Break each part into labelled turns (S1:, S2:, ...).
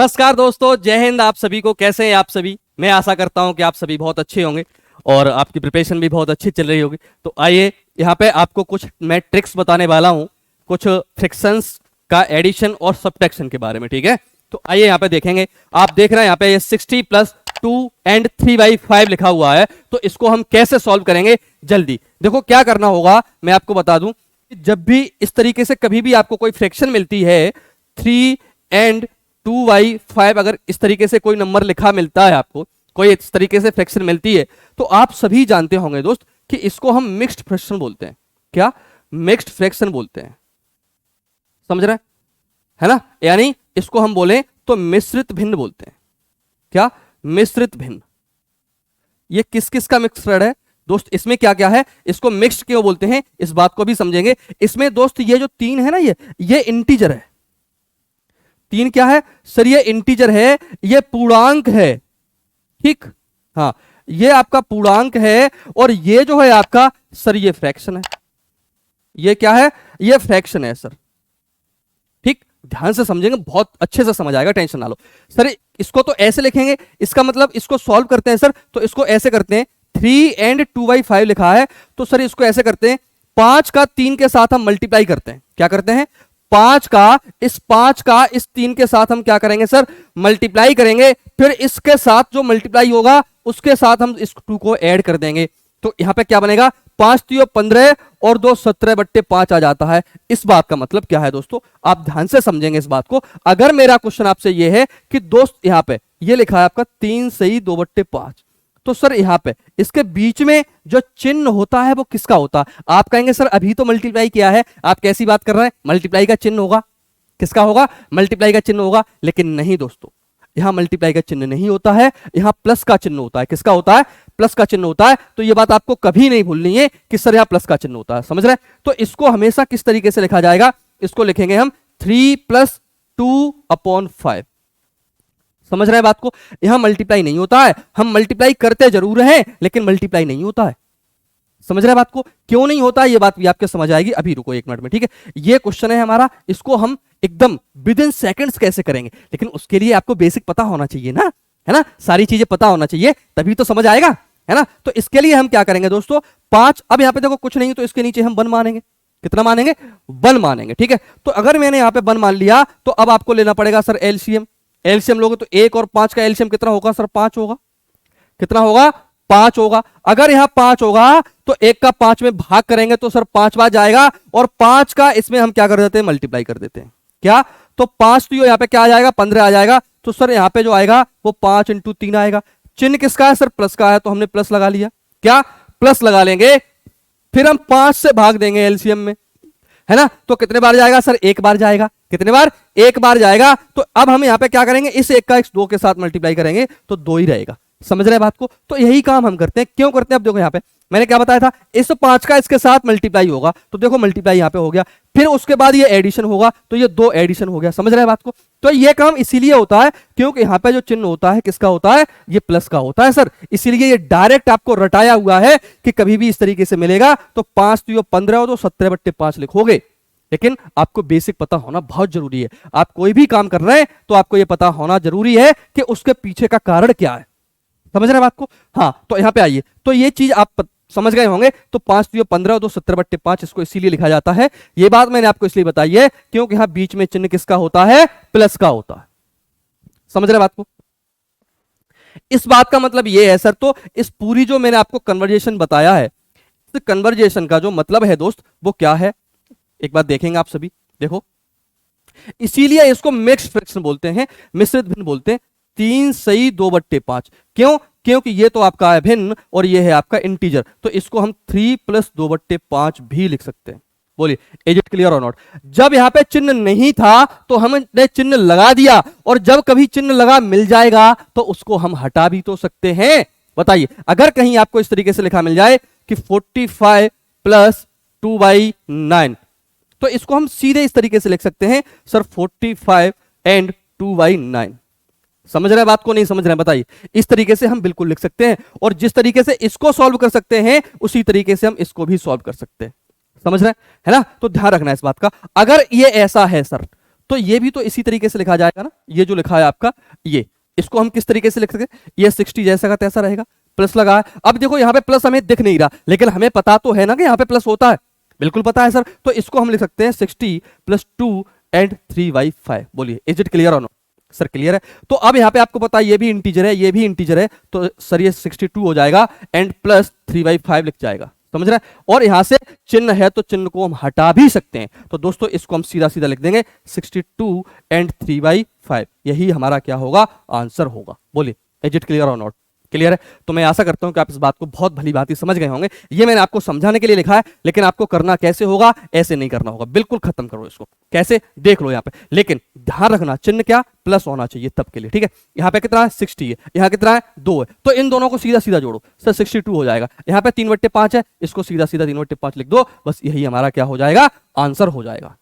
S1: नमस्कार दोस्तों, जय हिंद। आप सभी को कैसे हैं आप सभी। मैं आशा करता हूं कि आप सभी बहुत अच्छे होंगे और आपकी प्रिपरेशन भी बहुत अच्छी चल रही होगी। तो आइए यहाँ पे आपको कुछ मैं ट्रिक्स बताने वाला हूं, कुछ फ्रिक्शंस का एडिशन और सब्ट्रैक्शन के बारे में। ठीक है, तो आइए यहाँ पे देखेंगे। आप देख रहे हैं यहाँ पे ये 60 + 2 एंड 3/5 लिखा हुआ है। तो इसको हम कैसे सॉल्व करेंगे, जल्दी देखो क्या करना होगा। मैं आपको बता दूं, जब भी इस तरीके से कभी भी आपको कोई फ्रैक्शन मिलती है 3 एंड 2/5, अगर इस तरीके से कोई नंबर लिखा मिलता है आपको, कोई इस तरीके से फ्रैक्शन मिलती है, तो आप सभी जानते होंगे दोस्त कि इसको हम मिक्स्ड फ्रैक्शन बोलते हैं। क्या? मिक्स्ड फ्रैक्शन बोलते हैं। समझ रहे है ना? यानी इसको हम बोलें तो मिश्रित भिन्न बोलते हैं। क्या? मिश्रित भिन्न। ये किस किस का मिक्सड है दोस्त? इसमें क्या क्या है, इसको मिक्स्ड क्यों बोलते हैं, इस बात को भी समझेंगे। इसमें दोस्त ये जो 3 है ना, ये इंटीजर है। 3 क्या है सर? ये इंटीजर है, ये पूर्णांक है। ठीक, हाँ, ये आपका पूर्णांक है। और ये जो है आपका सर ये फ्रैक्शन है। ये क्या है? ये फ्रैक्शन है सर। ठीक, ध्यान से समझेंगे, बहुत अच्छे से समझ आएगा, टेंशन ना लो। सर इसको तो ऐसे लिखेंगे, इसका मतलब इसको सॉल्व करते हैं सर, तो इसको ऐसे करते हैं। 3 एंड 2/5 लिखा है, तो सर इसको ऐसे करते हैं। 5 का 3 के साथ हम मल्टीप्लाई करते हैं। क्या करते हैं? 5 का इस 3 के साथ हम क्या करेंगे सर? मल्टीप्लाई करेंगे। फिर इसके साथ जो मल्टीप्लाई होगा उसके साथ हम इस 2 को ऐड कर देंगे। तो यहां पे क्या बनेगा? 5 × 3 = 15 और 2 17/5 आ जाता है। इस बात का मतलब क्या है दोस्तों? आप ध्यान से समझेंगे इस बात को। अगर मेरा क्वेश्चन आपसे ये है कि दोस्त यहां पे ये लिखा है आपका 3 सही 2/5, तो सर यहां पे इसके बीच में जो चिन्ह होता है वो किसका होता है? आप कहेंगे सर अभी तो मल्टीप्लाई किया है, आप कैसी बात कर रहे हैं, मल्टीप्लाई का चिन्ह होगा। किसका होगा? मल्टीप्लाई का चिन्ह होगा। लेकिन नहीं दोस्तों, यहां मल्टीप्लाई का चिन्ह नहीं होता है, यहां प्लस का चिन्ह होता है। किसका होता है? प्लस का चिन्ह होता है। तो यह बात आपको कभी नहीं भूलनी है कि सर यहां प्लस का चिन्ह होता है। समझ रहे हैं? तो इसको हमेशा किस तरीके से लिखा जाएगा? इसको लिखेंगे हम 3 + 2/5। समझ रहे हैं बात को? यहां मल्टीप्लाई नहीं होता है, हम मल्टीप्लाई करते जरूर हैं लेकिन मल्टीप्लाई नहीं होता है। समझ रहे हैं बात को? क्यों नहीं होता है ये बात भी आपके समझ आएगी। अभी रुको 1 मिनट में। ठीक है, ये क्वेश्चन है हमारा, इसको हम एकदम विद इन सेकंड्स कैसे करेंगे, लेकिन उसके लिए आपको बेसिक पता होना चाहिए ना, है ना? सारी चीजें पता होना चाहिए, तभी तो समझ आएगा, है ना? तो इसके लिए हम क्या करेंगे दोस्तों? 5, अब यहां पे देखो कुछ नहीं तो इसके नीचे हम 1 मानेंगे। कितना मानेंगे? 1 मानेंगे। ठीक है, तो अगर मैंने यहां पे 1 मान लिया तो अब आपको लेना पड़ेगा सर एलसीएम। एलसीएम लोगे तो 1 और 5 का एलसीएम कितना होगा सर? 5 होगा। कितना होगा? 5 होगा। अगर यहां 5 होगा तो 1 का 5 में भाग करेंगे तो सर 5 बार जाएगा, और 5 का इसमें हम क्या कर देते हैं? मल्टीप्लाई कर देते हैं। क्या? तो 5 तो यहां पे क्या आ जाएगा? 15 आ जाएगा। तो सर यहां पे जो आएगा वो 5 × 3 आएगा। चिन्ह किसका है सर? प्लस का है, तो हमने प्लस लगा लिया। क्या? प्लस लगा लेंगे। फिर हम 5 से भाग देंगे एलसीएम में, है ना? तो कितने बार जाएगा सर? 1 बार जाएगा। कितने बार? 1 बार जाएगा। तो अब हम यहां पे क्या करेंगे? इस 1 का इस 2 के साथ मल्टीप्लाई करेंगे तो 2 ही रहेगा। समझ रहे बात को? तो यही काम हम करते हैं। क्यों करते हैं? अब देखो यहां पे मैंने क्या बताया था, इस 5 का इसके साथ मल्टीप्लाई होगा, तो देखो मल्टीप्लाई यहां पे हो गया। फिर उसके बाद ये एडिशन होगा, तो ये 2 एडिशन हो गया। समझ रहे बात को? तो ये काम इसीलिए होता है क्योंकि यहां पे जो चिन्ह होता है किसका होता है? ये प्लस का होता है सर। इसीलिए ये डायरेक्ट आपको रटाया हुआ है कि कभी भी इस तरीके से मिलेगा तो 5 × 3 = 15 और 2 17/5 लिखोगे। लेकिन आपको बेसिक पता होना बहुत जरूरी है। आप कोई भी काम कर रहे हैं तो आपको यह पता होना जरूरी है कि उसके पीछे का कारण क्या है। समझ रहे हैं बात को? हाँ, तो यहां पे आइए, तो ये चीज आप समझ गए होंगे। तो 5 × 3 = 15 और 2 17/5 इसको इसीलिए लिखा जाता है। ये बात मैंने आपको इसलिए बताई है क्योंकि यहां बीच में चिन्ह किसका होता है? प्लस का होता है। समझ रहे बात को? इस बात का मतलब ये है सर, तो इस पूरी जो मैंने आपको कन्वर्जेशन बताया है, इस कन्वर्जेशन का जो मतलब है दोस्त वो क्या है, एक बात देखेंगे आप सभी। देखो, इसीलिए इसको मिक्स्ड फ्रैक्शन बोलते हैं, मिश्रित भिन्न बोलते हैं। 3 सही 2/5। क्यों? क्योंकि ये तो आपका है भिन्न और ये है आपका इंटीजर, तो इसको हम 3 + 2/5 भी लिख सकते हैं। बोलिए, इज इट क्लियर और नॉट? जब यहां पे चिन्ह नहीं था तो हमने चिन्ह लगा दिया, और जब कभी चिन्ह लगा मिल जाएगा तो उसको हम हटा भी तो सकते हैं। बताइए, अगर कहीं आपको इस तरीके से लिखा मिल जाए कि 45 + 2/9, तो इसको हम सीधे इस तरीके से लिख सकते हैं सर 45 एंड 2/9। समझ रहे हैं बात को? नहीं समझ रहे हैं? बताइए। इस तरीके से हम बिल्कुल लिख सकते हैं, और जिस तरीके से इसको सॉल्व कर सकते हैं उसी तरीके से हम इसको भी सॉल्व कर सकते हैं। समझ रहे हैं, है ना? तो ध्यान रखना है इस बात का। अगर ये ऐसा है सर तो ये भी तो इसी तरीके से लिखा जाएगा ना, ये जो लिखा है आपका ये, इसको हम किस तरीके से लिख सकते हैं, ये 60 जैसा का तैसा रहेगा, प्लस लगा है। अब देखो यहाँ पे प्लस हमें दिख नहीं रहा, लेकिन हमें पता तो है ना कि यहाँ पे प्लस होता है, बिल्कुल पता है सर। तो इसको हम लिख सकते हैं 60 + 2 एंड 3/5। बोलिए इज इट क्लियर और नो? सर क्लियर है। तो अब यहाँ पे आपको पता है ये भी इंटीजर है, ये भी इंटीजर है, तो सर ये 62 हो जाएगा एंड प्लस 3/5 लिख जाएगा, समझ रहे हैं। और यहां से चिन्ह है तो चिन्ह को हम हटा भी सकते हैं, तो दोस्तों इसको हम सीधा सीधा लिख देंगे 62 एंड 3/5, यही हमारा क्या होगा, आंसर होगा। बोलिए इज इट क्लियर और नॉट? क्लियर है। तो मैं आशा करता हूं कि आप इस बात को बहुत भली भांति समझ गए होंगे। ये मैंने आपको समझाने के लिए लिखा है, लेकिन आपको करना कैसे होगा, ऐसे नहीं करना होगा, बिल्कुल खत्म करो इसको। कैसे देख लो यहाँ पे, लेकिन ध्यान रखना चिन्ह क्या प्लस होना चाहिए तब के लिए, ठीक है। यहाँ पे कितना है 60 है, यहाँ कितना है 2 है, तो इन दोनों को सीधा सीधा जोड़ो सर 62 हो जाएगा। यहाँ पे 3/5 है, इसको सीधा सीधा 3/5 लिख दो, बस यही हमारा क्या हो जाएगा, आंसर हो जाएगा।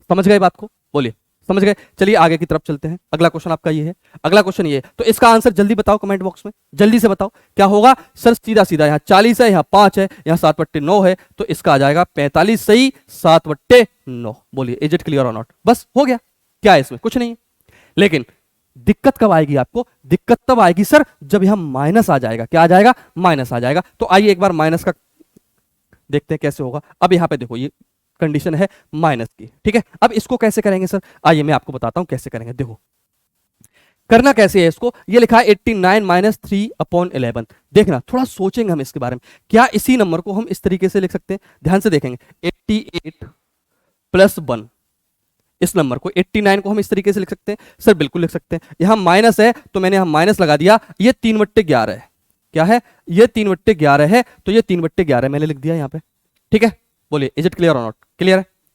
S1: समझ गए बात को? बोलिए समझ गए। चलिए आगे की तरफ चलते हैं। अगला क्वेश्चन आपका ये है, अगला क्वेश्चन ये है, तो इसका आंसर जल्दी बताओ कमेंट बॉक्स में, जल्दी से बताओ क्या होगा। सर सीधा सीधा यहाँ 40 है, यहाँ 5 है, यहाँ 7/9 है, तो इसका आ जाएगा 45 सही 7/9। बोलिए इज इट क्लियर और नॉट? बस हो गया। क्या है इसमें, कुछ नहीं है। लेकिन दिक्कत कब आएगी आपको, दिक्कत तब आएगी सर जब यहां माइनस आ जाएगा। क्या आ जाएगा, माइनस आ जाएगा। तो आइए एक बार माइनस का देखते हैं कैसे होगा। अब यहां पे देखो ये कंडीशन है माइनस की, ठीक है। अब इसको कैसे करेंगे सर, आइए मैं आपको बताता हूं कैसे करेंगे। देखो करना कैसे है इसको, ये लिखा है 89 - 3/11। देखना थोड़ा सोचेंगे हम इसके बारे में, क्या इसी नंबर को हम इस तरीके से लिख सकते हैं। ध्यान से देखेंगे 88 + 1, इस नंबर को 89 को हम इस तरीके से लिख सकते हैं। सर बिल्कुल लिख सकते हैं। यहां माइनस है तो मैंने यहां माइनस लगा दिया, ये 3/11 है। क्या है, ये 3/11 है, तो ये 3/11 मैंने लिख दिया यहां पे, ठीक है। बोलिए इज इट क्लियर और नॉट? क्लियर है।